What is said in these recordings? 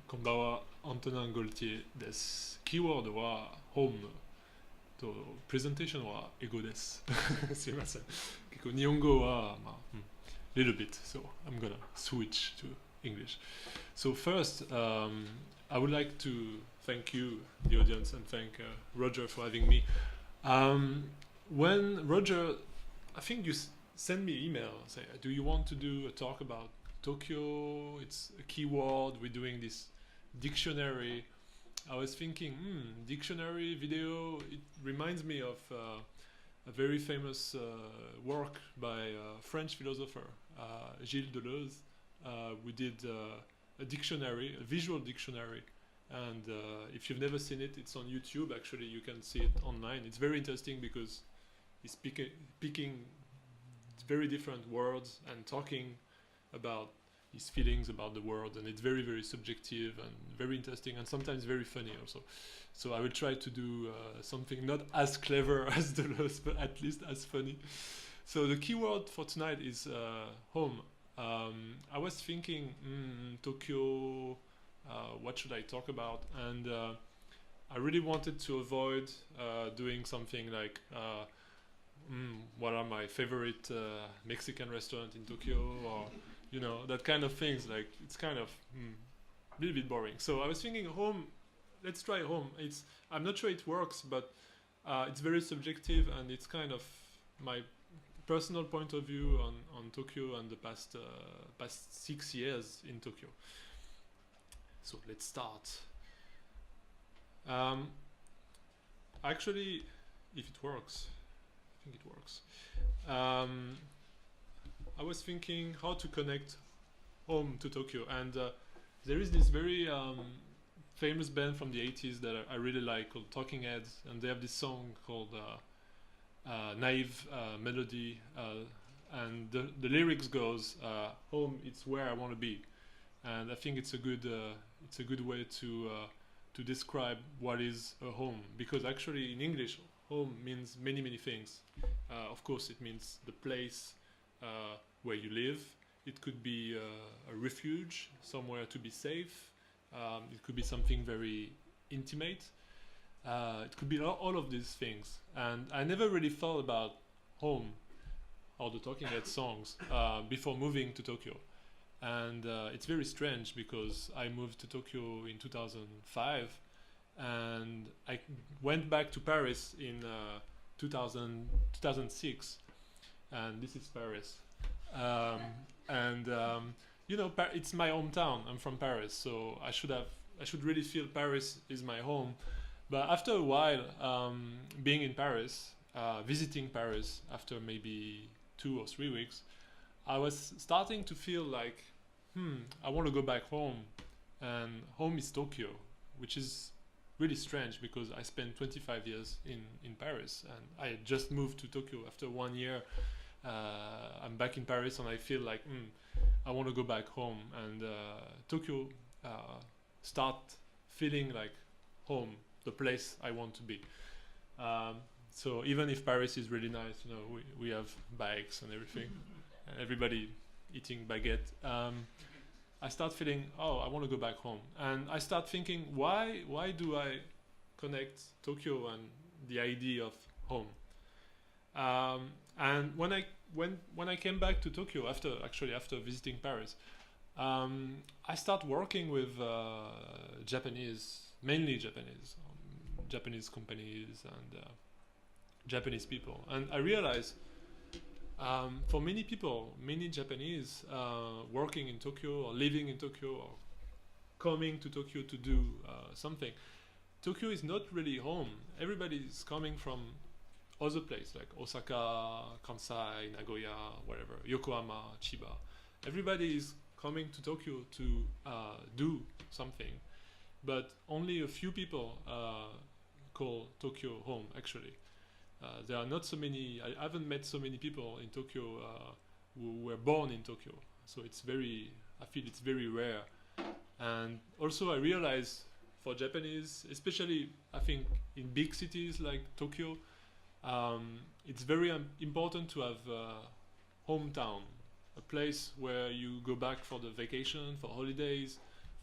こんばんは、アントナンゴルチェです。キーワードはホームとプレゼンテーションは英語です。すいません。結構日本語はlittle bit, so I'm gonna switch to English. So first, I would like to thank you, the audience, and thank Roger for having me. When Roger, I think you send me email, say, do you want to do a talk about Tokyo? It's a keyword. We're doing this dictionary. I was thinking, dictionary video. It reminds me of a very famous work by a French philosopher, Gilles Deleuze. We did a dictionary, a visual dictionary. And if you've never seen it, it's on YouTube. Actually, you can see it online. It's very interesting because he's picking very different words and talking about his feelings about the world, and it's very, very subjective and very interesting and sometimes very funny also. So I will try to do something not as clever as Deleuze, but at least as funny. So the keyword for tonight is home. I was thinking, Tokyo, what should I talk about? And I really wanted to avoid doing something like what are my favorite Mexican restaurants in Tokyo, or you know, that kind of things. Like it's kind of a little bit boring. So I was thinking home. Let's try home. I'm not sure it works, but it's very subjective, and it's kind of my personal point of view on Tokyo and the past 6 years in Tokyo. So let's start. Actually, if it works, I think it works. I was thinking how to connect home to Tokyo, and there is this very famous band from the 80s that I really like called Talking Heads, and they have this song called Naive Melody, and the lyrics goes, "Home, it's where I want to be," and I think it's a good way to describe what is a home, because actually in English, home means many things. Of course, it means the place where you live. It could be a refuge, somewhere to be safe. It could be something very intimate. It could be all of these things. And I never really thought about home or the Talking Heads songs before moving to Tokyo. And it's very strange because I moved to Tokyo in 2005, and I went back to Paris in 2006, and this is Paris. You know, it's my hometown. I'm from Paris, so I should really feel Paris is my home. But after a while, being in Paris, visiting Paris after maybe 2 or 3 weeks, I was starting to feel like, I want to go back home, and home is Tokyo, which is really strange because I spent 25 years in Paris, and I just moved to Tokyo after 1 year. I'm back in Paris, and I feel like I want to go back home, and Tokyo start feeling like home, the place I want to be. So even if Paris is really nice, you know, we have bikes and everything, and everybody eating baguette. I start feeling, I want to go back home, and I start thinking, why do I connect Tokyo and the idea of home? And when I came back to Tokyo after visiting Paris, I start working with mainly Japanese companies and Japanese people, and I realized for many people, many Japanese working in Tokyo or living in Tokyo or coming to Tokyo to do something, Tokyo is not really home. Everybody is coming from other places like Osaka, Kansai, Nagoya, whatever, Yokohama, Chiba. Everybody is coming to Tokyo to do something, but only a few people call Tokyo home, actually. There are not so many, I haven't met so many people in Tokyo who were born in Tokyo. So I feel it's very rare. And also I realize for Japanese, especially I think in big cities like Tokyo, it's very important to have a hometown, a place where you go back for the vacation, for holidays,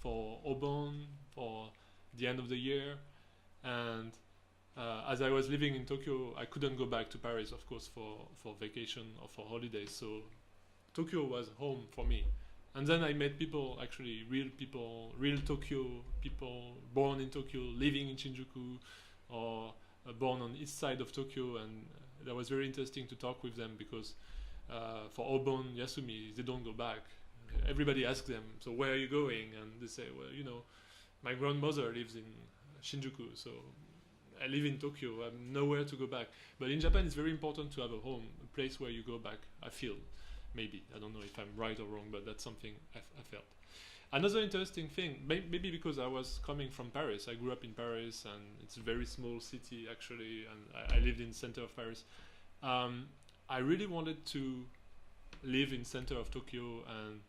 for Obon for the end of the year, and as I was living in Tokyo, I couldn't go back to Paris, of course, for vacation or for holidays. So Tokyo was home for me. And then I met people, actually real Tokyo people, born in Tokyo, living in Shinjuku, or born on east side of Tokyo, and that was very interesting to talk with them because for Obon, Yasumi, they don't go back. Everybody asks them, so where are you going? And they say, well, you know, my grandmother lives in Shinjuku, so I live in Tokyo, I'm nowhere to go back. But in Japan, it's very important to have a home, a place where you go back, I feel. Maybe, I don't know if I'm right or wrong, but that's something I felt. Another interesting thing, maybe because I was coming from Paris, I grew up in Paris, and it's a very small city actually, and I lived in the center of Paris. I really wanted to live in center of Tokyo, and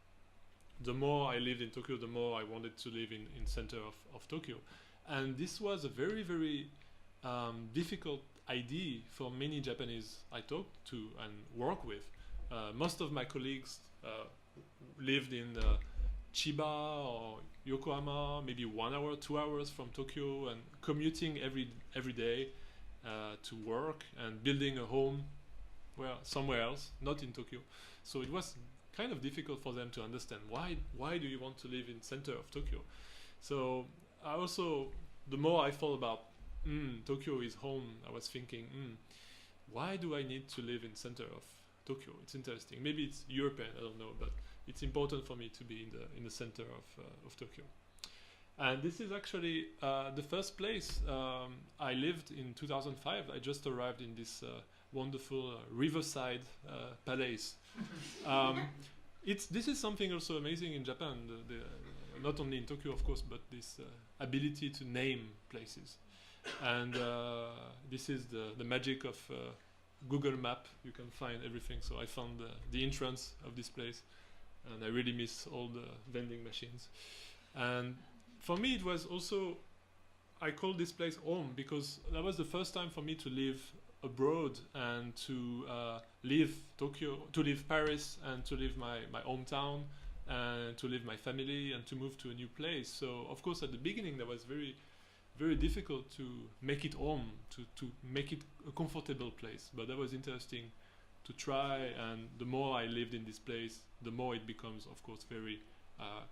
the more I lived in Tokyo, the more I wanted to live in center of Tokyo. And this was a very, very difficult idea for many Japanese I talked to and work with. Most of my colleagues lived in Chiba or Yokohama, maybe 1 hour, 2 hours from Tokyo, and commuting every day to work and building a home, well, somewhere else, not in Tokyo. So it was kind of difficult for them to understand why do you want to live in center of Tokyo. So I also, the more I thought about Tokyo is home, I was thinking, why do I need to live in center of Tokyo? It's interesting. Maybe it's European, I don't know, but it's important for me to be in the center of Tokyo. And this is actually the first place I lived in 2005. I just arrived in this wonderful riverside palace. This is something also amazing in Japan, not only in Tokyo, of course, but this ability to name places. And this is the magic of Google Map. You can find everything. So I found the entrance of this place, and I really miss all the vending machines. And for me, it was also, I called this place home because that was the first time for me to live abroad and to leave Tokyo, to leave Paris, and to leave my hometown, and to leave my family, and to move to a new place. So of course, at the beginning, that was very, very difficult to make it home, to make it a comfortable place. But that was interesting to try, and the more I lived in this place, the more it becomes, of course, very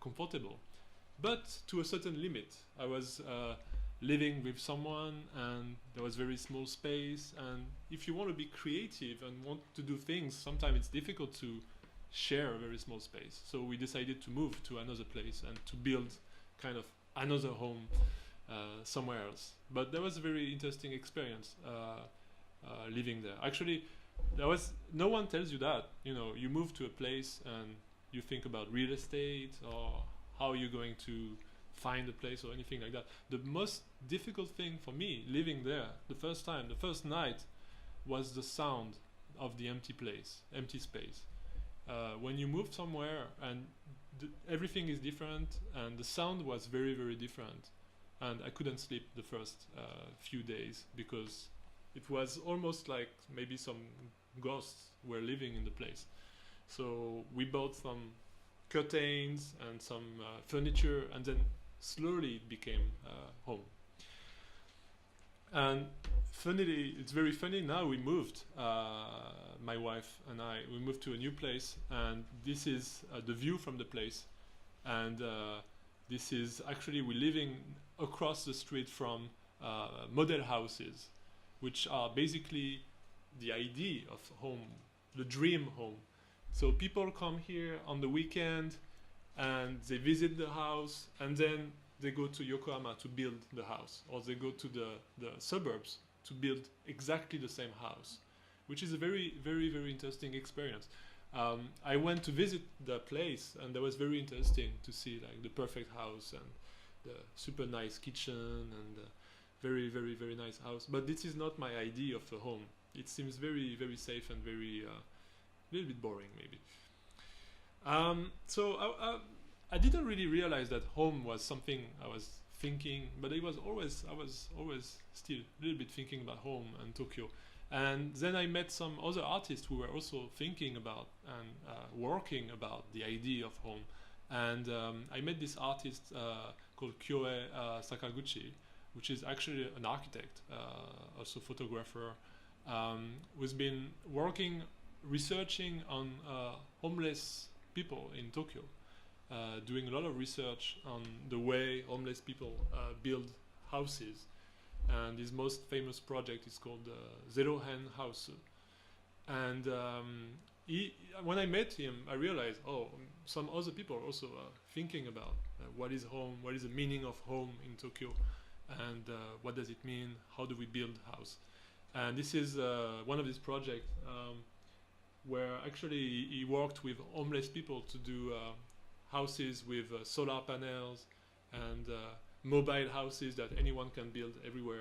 comfortable. But to a certain limit. I was living with someone, and there was very small space, and if you want to be creative and want to do things, sometimes it's difficult to share a very small space. So we decided to move to another place and to build kind of another home somewhere else. But that was a very interesting experience living there. Actually, no one tells you that. You know, you move to a place and you think about real estate or how you're going to find a place or anything like that. The most difficult thing for me living there the first night, was the sound of the empty space. When you move somewhere and everything is different, and the sound was very, very different, and I couldn't sleep the first few days because it was almost like maybe some ghosts were living in the place. So we bought some curtains and some furniture, and then slowly it became home. And funnily, it's very funny, now we moved, my wife and I, we moved to a new place, and this is the view from the place. And this is actually, we're living across the street from model houses, which are basically the idea of home, the dream home. So people come here on the weekend and they visit the house, and then they go to Yokohama to build the house, or they go to the suburbs to build exactly the same house, which is a very, very, very interesting experience. I went to visit the place, and that was very interesting to see like the perfect house and the super nice kitchen and the very, very, very nice house. But this is not my idea of a home. It seems very, very safe and very a little bit boring maybe. So I didn't really realize that home was something I was thinking, but I was always still a little bit thinking about home and Tokyo. And then I met some other artists who were also thinking about and working about the idea of home. And I met this artist called Kyoe Sakaguchi, which is actually an architect, also photographer, who's been working, researching on homeless people in Tokyo, doing a lot of research on the way homeless people build houses. And his most famous project is called Zero Hen House. And when I met him, I realized, oh, some other people are also thinking about what is home, what is the meaning of home in Tokyo, and what does it mean, how do we build house. And this is one of his projects where actually he worked with homeless people to do houses with solar panels and mobile houses that anyone can build everywhere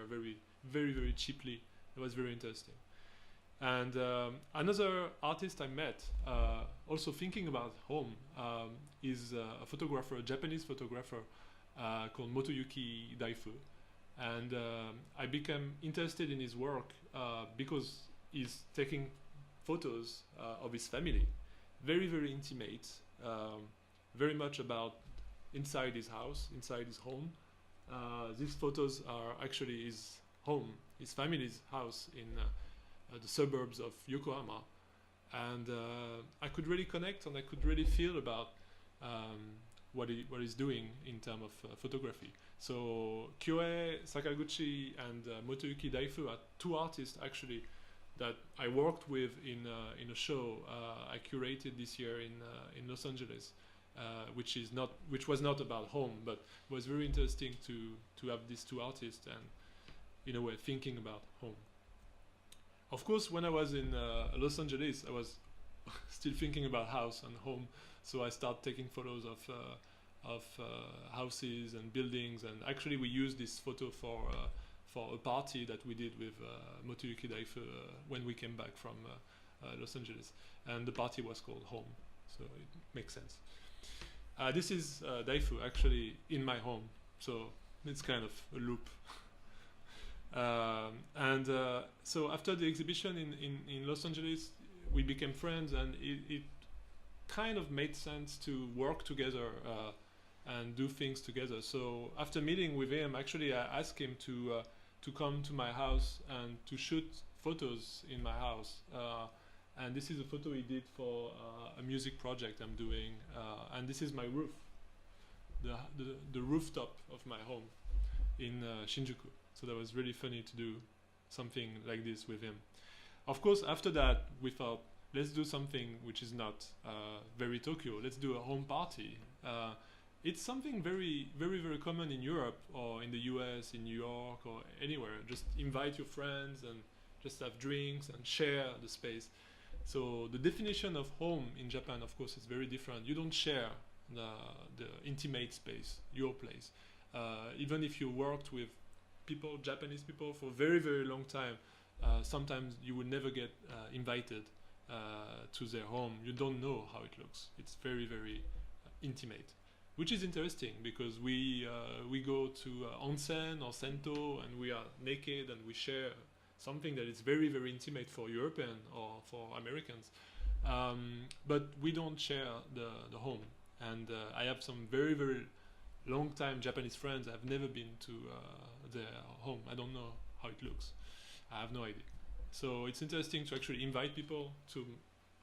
very cheaply. It was very interesting. And another artist I met, also thinking about home, is a photographer, a Japanese photographer called Motoyuki Daifu. And I became interested in his work because he's taking photos of his family, very intimate, very much about inside his house, inside his home. These photos are actually his home, his family's house in the suburbs of Yokohama, and I could really connect and I could really feel about what he's doing in terms of photography. So Kyoe Sakaguchi and Motoyuki Daifu are two artists actually that I worked with in a show I curated this year in Los Angeles, which was not about home, but was very interesting to have these two artists and in a way thinking about home. Of course, when I was in Los Angeles, I was still thinking about house and home, so I started taking photos of houses and buildings, and actually we used this photo for a party that we did with Motoyuki Daifu when we came back from Los Angeles, and the party was called Home, so it makes sense. This is Daifu actually in my home, so it's kind of a loop. So after the exhibition in Los Angeles, we became friends, and it kind of made sense to work together and do things together. So after meeting with him, actually I asked him to come to my house and to shoot photos in my house. And this is a photo he did for a music project I'm doing. And this is my roof, the rooftop of my home in Shinjuku. So that was really funny to do something like this with him. Of course, after that, we thought, let's do something which is not very Tokyo. Let's do a home party. It's something very common in Europe or in the US, in New York or anywhere. Just invite your friends and just have drinks and share the space. So the definition of home in Japan, of course, is very different. You don't share the intimate space, your place. Even if you worked with people, Japanese people, for a very long time, sometimes you will never get invited to their home. You don't know how it looks. It's very intimate, which is interesting because we go to onsen or sento and we are naked and we share something that is very intimate for European or for Americans, but we don't share the home. And I have some very long time Japanese friends. I've never been to their home. I don't know how it looks. I have no idea. So it's interesting to actually invite people to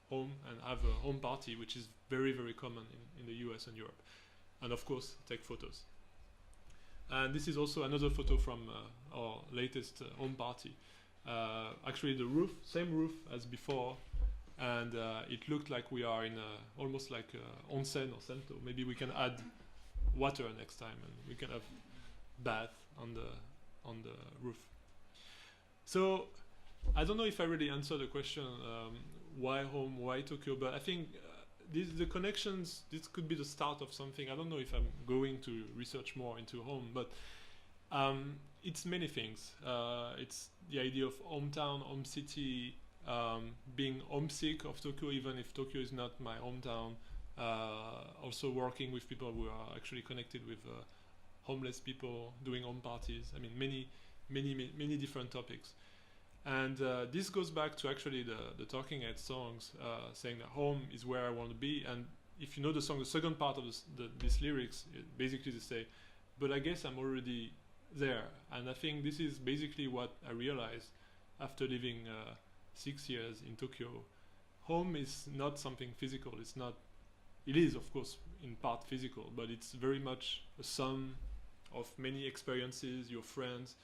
home and have a home party, which is very common in the US and Europe. And of course, take photos. And this is also another photo from our latest home party. Actually, the roof, same roof as before, and it looked like we are in almost like onsen or sento. Maybe we can add water next time, and we can have bath on the roof. So I don't know if I really answered the question why home, why Tokyo, but I think the connections, this could be the start of something. I don't know if I'm going to research more into home, but it's many things. It's the idea of hometown, home city, being homesick of Tokyo, even if Tokyo is not my hometown. Also working with people who are actually connected with homeless people, doing home parties. I mean, many different topics. And this goes back to actually the Talking Heads songs, saying that home is where I want to be. And if you know the song, the second part of these lyrics, basically they say, but I guess I'm already there. And I think this is basically what I realized after living 6 years in Tokyo. Home is not something physical. It's not, it is of course in part physical, but it's very much a sum of many experiences, your friends,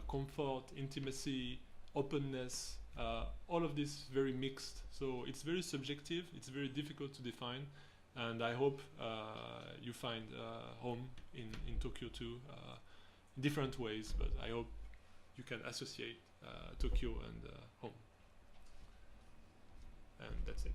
comfort, intimacy, openness, all of this very mixed. So it's very subjective, it's very difficult to define, and I hope you find home in Tokyo too, in different ways, but I hope you can associate Tokyo and home. And that's it.